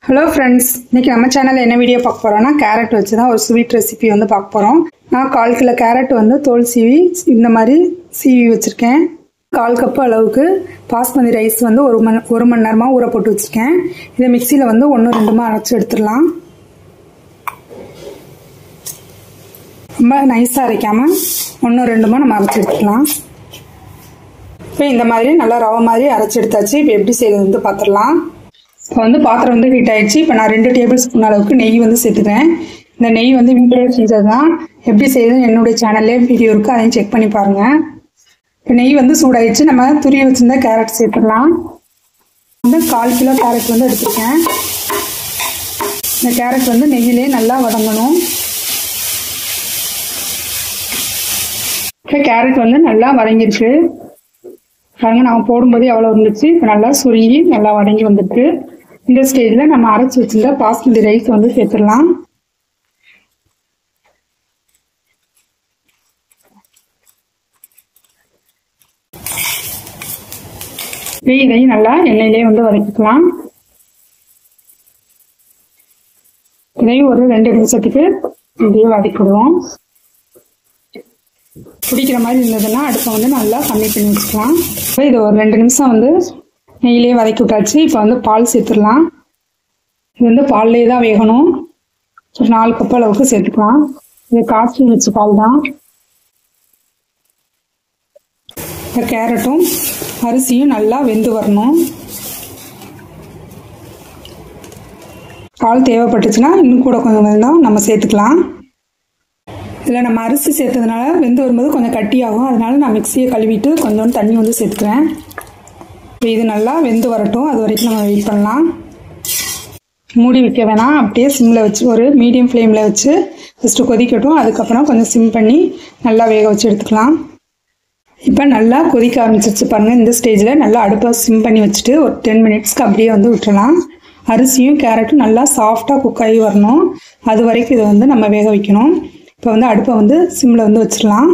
Hello friends, இன்றைக்கி நம்ம சேனலில் என்ன வீடியோ பார்க்க போகிறோன்னா கேரட் வச்சு தான் ஒரு ஸ்வீட் ரெசிபி வந்து பார்க்க போகிறோம். நான் 1/4 கிலோ கேரட் வந்து தோல் சீவி இந்த மாதிரி சீவி வச்சுருக்கேன். 1/4 கப்பு அளவுக்கு பாஸ்மதி ரைஸ் வந்து ஒரு மணி நேரமாக ஊற போட்டு வச்சுருக்கேன். இதை மிக்சியில் வந்து 1-2 அரைச்சி எடுத்துடலாம். ரொம்ப நைஸாக அரைக்காமல் 1-2 நம்ம அரைச்சி எடுத்துக்கலாம். இப்போ இந்த மாதிரி நல்லா ரவை மாதிரி அரைச்சி எடுத்தாச்சு. இப்போ எப்படி செய்கிறது வந்து பார்த்துடலாம். இப்போ வந்து பாத்திரம் வந்து ஹீட் ஆகிடுச்சு. இப்போ நான் 2 டேபிள் ஸ்பூன் அளவுக்கு நெய் வந்து சேர்த்துக்கிறேன். இந்த நெய் வந்து வீட்டிலே செஞ்சது தான். எப்படி செய்யுதுன்னு என்னுடைய சேனல்லே வீடியோ இருக்குது, அதையும் செக் பண்ணி பாருங்கள். இப்போ நெய் வந்து சூடாகிடுச்சு. நம்ம துருவி வச்சுருந்தா கேரட் சேர்த்துடலாம். வந்து 1/4 கிலோ கேரட் வந்து எடுத்துருக்கேன். இந்த கேரட் வந்து நெய்யிலே நல்லா வதங்கணும். இப்போ கேரட் வந்து நல்லா வதங்கிடுச்சு பாருங்க. நான் போடும்போது எவ்வளோ இருந்துச்சு. இப்போ நல்லா சுருங்கி நல்லா வதங்கி வந்துருக்கு. இந்த ஸ்டேஜில் நம்ம அரைச்சி வச்சிருந்த பாஸ்மதி ரைஸ் வந்து சேர்த்துடலாம். இதையும் நல்லா எண்ணெயிலே வந்து வதக்கிக்கலாம். இதையும் ஒரு 2 நிமிஷத்துக்கு இப்படியே வதக்கிடுவோம். பிடிக்கிற மாதிரி இருந்ததுன்னா அடுப்பை வந்து நல்லா கம்மி பண்ணி வச்சுக்கலாம். இது ஒரு 2 நிமிஷம் வந்து நெய்யிலே வதக்கி விட்டாச்சு. இப்போ வந்து பால் சேர்த்துடலாம். இது வந்து பால்லே தான் வேகணும். ஒரு 4 கப் அளவுக்கு சேர்த்துக்கலாம். இது காய்ச்சி வச்ச பால் தான். இந்த கேரட்டும் அரிசியும் நல்லா வெந்து வரணும். பால் தேவைப்பட்டுச்சுன்னா இன்னும் கூட கொஞ்சம் வேண்டாம் நம்ம சேர்த்துக்கலாம். இதில் நம்ம அரிசி சேர்த்ததுனால வெந்து வரும்போது கொஞ்சம் கட்டியாகும். அதனால நான் மிக்சியை கழுவிட்டு கொஞ்சோண்டு தண்ணி வந்து சேர்த்துக்கிறேன். இது நல்லா வெந்து வரட்டும். அது வரைக்கும் நம்ம வெயிட் பண்ணலாம். மூடி வைக்க வேணாம், அப்படியே சிம்மில் வச்சு ஒரு மீடியம் ஃப்ளேமில் வச்சு ஃபஸ்ட்டு கொதிக்கட்டும். அதுக்கப்புறம் கொஞ்சம் சிம் பண்ணி நல்லா வேக வச்சு எடுத்துக்கலாம். இப்போ நல்லா கொதிக்க ஆரம்பிச்சிருச்சு பாருங்கள். இந்த ஸ்டேஜில் நல்லா அடுப்பை சிம் பண்ணி வச்சுட்டு ஒரு 10 மினிட்ஸ்க்கு அப்படியே வந்து விட்டுறலாம். அரிசியும் கேரட்டும் நல்லா சாஃப்டாக குக் ஆகி வரணும். அது வரைக்கும் இதை வந்து நம்ம வேக வைக்கணும். இப்போ வந்து அடுப்பை வந்து சிம்மில் வந்து வச்சிடலாம்.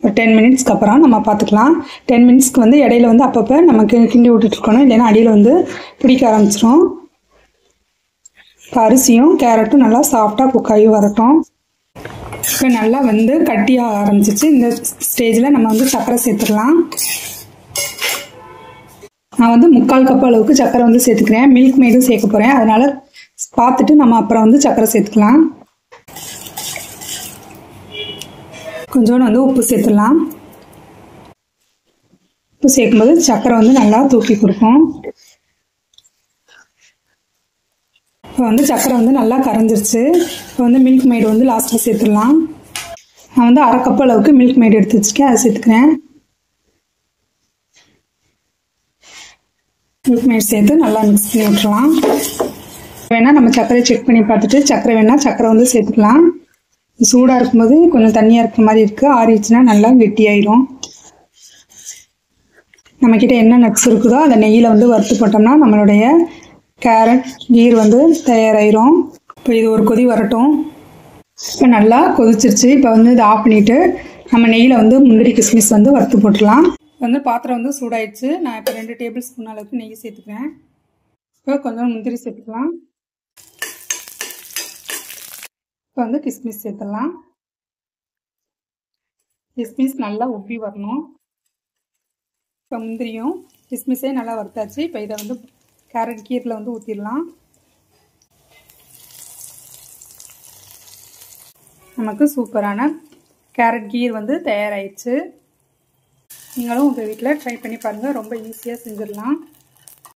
ஒரு 10 மினிட்ஸ்க்கு அப்புறம் நம்ம பார்த்துக்கலாம். 10 மினிட்ஸ்க்கு வந்து இடையில வந்து அப்பப்போ நம்ம கிண்டி விட்டுட்டுருக்கணும், இல்லைன்னா அடியில் வந்து பிடிக்க ஆரம்பிச்சிடும். இப்போ அரிசியும் கேரட்டும் நல்லா சாஃப்டாக குக் ஆகி வரட்டும். இப்போ நல்லா வந்து கட்டியாக ஆரம்பிச்சிச்சு. இந்த ஸ்டேஜில் நம்ம வந்து சர்க்கரை சேர்த்துடலாம். நான் வந்து 3/4 கப் அளவுக்கு சர்க்கரை வந்து சேர்த்துக்கிறேன். மில்க் மேடும் சேர்க்க போகிறேன். அதனால் பார்த்துட்டு நம்ம அப்புறம் வந்து சர்க்கரை சேர்த்துக்கலாம். கொஞ்சோண்டு வந்து உப்பு சேர்த்துடலாம். உப்பு சேர்க்கும்போது சர்க்கரை வந்து நல்லா தூக்கி கொடுக்கும். இப்போ வந்து சர்க்கரை வந்து நல்லா கரைஞ்சிருச்சு. இப்போ வந்து மில்க் மேடு வந்து லாஸ்ட்டில் சேர்த்துடலாம். நான் வந்து 1/2 கப் அளவுக்கு மில்க் மேடு எடுத்து வச்சுக்கேன், அதை சேர்த்துக்கிறேன். மில்க் மேடு சேர்த்து நல்லா மிக்ஸ் பண்ணி விட்டுறலாம். வேணால் நம்ம சர்க்கரையை செக் பண்ணி பார்த்துட்டு சர்க்கரை வேணால் சர்க்கரை வந்து சேர்த்துக்கலாம். சூடாக இருக்கும்போது கொஞ்சம் தண்ணியாக இருக்கிற மாதிரி இருக்குது. ஆறிடுச்சுன்னா நல்லா கெட்டியாயிரும். நம்மக்கிட்ட என்ன நட்ஸ் இருக்குதோ அதை நெய்யில் வந்து வறுத்து போட்டோம்னா நம்மளுடைய கேரட் கீர் வந்து தயாராகிரும். இப்போ இது ஒரு கொதி வரட்டும். இப்போ நல்லா கொதிச்சிருச்சு. இப்போ வந்து இதை ஆஃப் பண்ணிவிட்டு நம்ம நெய்யில் வந்து முந்திரி கிஸ்மிஸ் வந்து வறுத்து போட்டுடலாம். வந்து பாத்திரம் வந்து சூடாயிடுச்சு. நான் இப்போ 2 டேபிள் ஸ்பூன் அளவுக்கு நெய் சேர்த்துக்கிறேன். இப்போ கொஞ்சம் முந்திரி சேர்த்துக்கலாம். இப்போ வந்து கிஸ்மிஸ் சேர்த்துடலாம். கிஸ்மிஸ் நல்லா உப்பி வரணும். இப்போ முந்திரியும் கிஸ்மிஸே நல்லா வறுத்தாச்சு. இப்போ இதை வந்து கேரட் கீரில் வந்து ஊற்றிடலாம். நமக்கு சூப்பரான கேரட் கீர் வந்து தயாராகிடுச்சு. நீங்களும் உங்கள் வீட்டில் ட்ரை பண்ணி பாருங்கள். ரொம்ப ஈஸியாக செஞ்சிடலாம்.